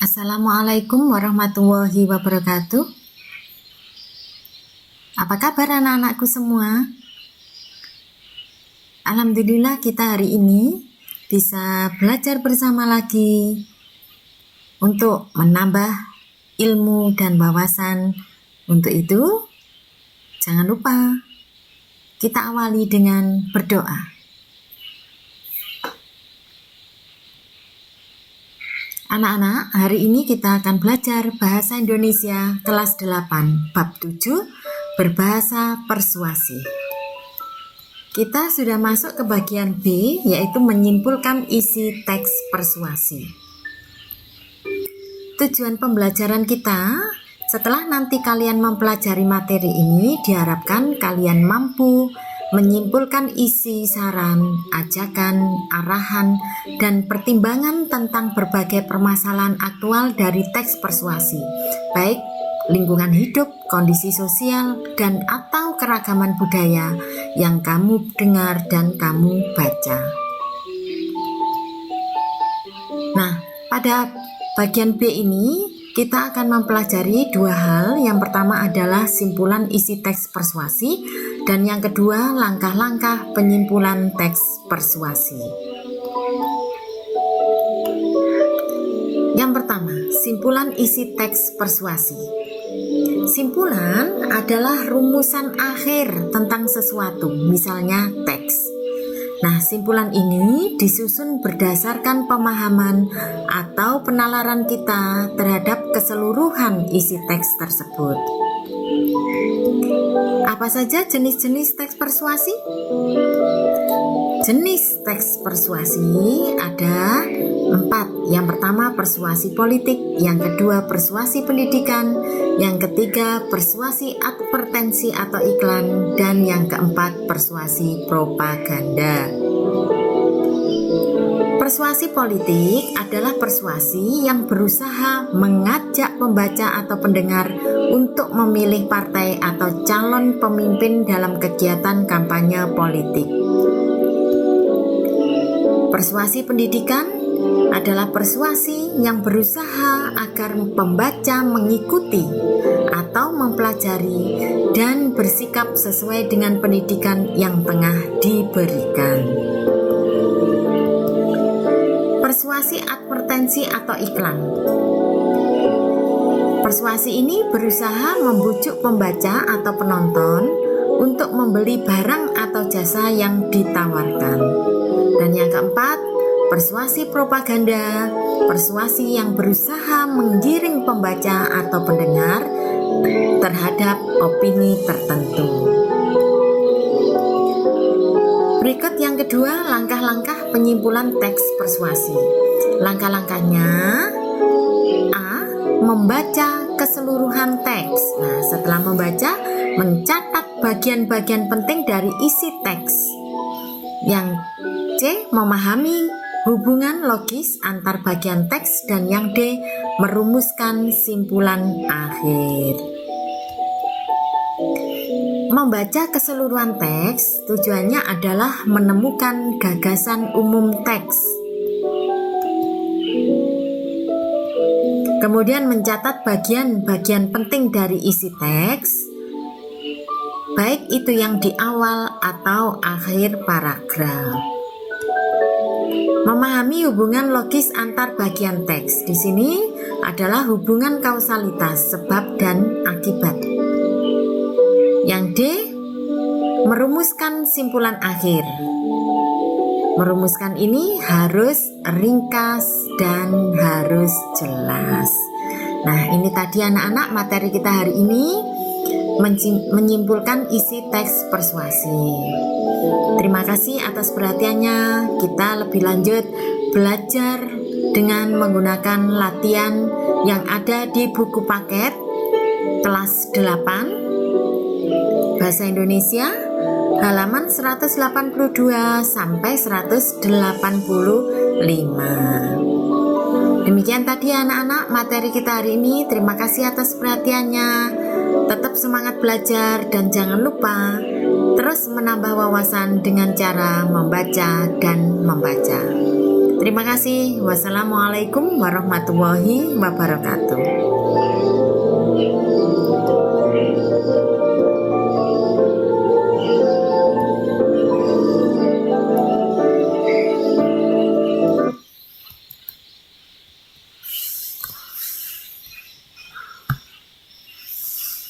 Assalamualaikum warahmatullahi wabarakatuh. Apa kabar anak-anakku semua? Alhamdulillah kita hari ini bisa belajar bersama lagi untuk menambah ilmu dan wawasan. Untuk itu, jangan lupa kita awali dengan berdoa. Anak-anak, hari ini kita akan belajar Bahasa Indonesia kelas 8, bab 7, berbahasa persuasi. Kita sudah masuk ke bagian B, yaitu menyimpulkan isi teks persuasi. Tujuan pembelajaran kita, setelah nanti kalian mempelajari materi ini, diharapkan kalian mampu menyimpulkan isi saran, ajakan, arahan, dan pertimbangan tentang berbagai permasalahan aktual dari teks persuasi, baik lingkungan hidup, kondisi sosial, dan atau keragaman budaya yang kamu dengar dan kamu baca. Nah, pada bagian B ini kita akan mempelajari dua hal. Yang pertama adalah simpulan isi teks persuasi, dan yang kedua langkah-langkah penyimpulan teks persuasi. Yang pertama, simpulan isi teks persuasi. Simpulan adalah rumusan akhir tentang sesuatu, misalnya teks. Nah, simpulan ini disusun berdasarkan pemahaman atau penalaran kita terhadap keseluruhan isi teks tersebut. Apa saja jenis-jenis teks persuasi? Jenis teks persuasi ada 4. Yang pertama persuasi politik, yang kedua persuasi pendidikan, yang ketiga persuasi advertensi atau iklan, dan yang keempat persuasi propaganda. Persuasi politik adalah persuasi yang berusaha mengajak pembaca atau pendengar untuk memilih partai atau calon pemimpin dalam kegiatan kampanye politik. Persuasi pendidikan adalah persuasi yang berusaha agar pembaca mengikuti atau mempelajari dan bersikap sesuai dengan pendidikan yang tengah diberikan. Persuasi advertensi atau iklan. Persuasi ini berusaha membujuk pembaca atau penonton untuk membeli barang atau jasa yang ditawarkan. Dan yang keempat, persuasi propaganda, persuasi yang berusaha menggiring pembaca atau pendengar terhadap opini tertentu. Berikut yang kedua, langkah-langkah penyimpulan teks persuasi. Langkah-langkahnya: A. Membaca keseluruhan teks. Nah, setelah membaca, mencatat bagian-bagian penting dari isi teks. Yang C. Memahami hubungan logis antar bagian teks, dan yang D. Merumuskan simpulan akhir. Membaca keseluruhan teks tujuannya adalah menemukan gagasan umum teks. Kemudian mencatat bagian-bagian penting dari isi teks, baik itu yang di awal atau akhir paragraf. Memahami hubungan logis antar bagian teks. Di sini adalah hubungan kausalitas, sebab dan akibat. Yang D. Merumuskan simpulan akhir. Merumuskan ini harus ringkas dan harus jelas. Nah, ini tadi anak-anak materi kita hari ini, menyimpulkan isi teks persuasi. Terima kasih atas perhatiannya. Kita lebih lanjut belajar dengan menggunakan latihan yang ada di buku paket kelas 8 Bahasa Indonesia halaman 182 sampai 185. Demikian tadi anak-anak materi kita hari ini. Terima kasih atas perhatiannya. Tetap semangat belajar dan jangan lupa terus menambah wawasan dengan cara membaca dan membaca. Terima kasih. Wassalamualaikum warahmatullahi wabarakatuh.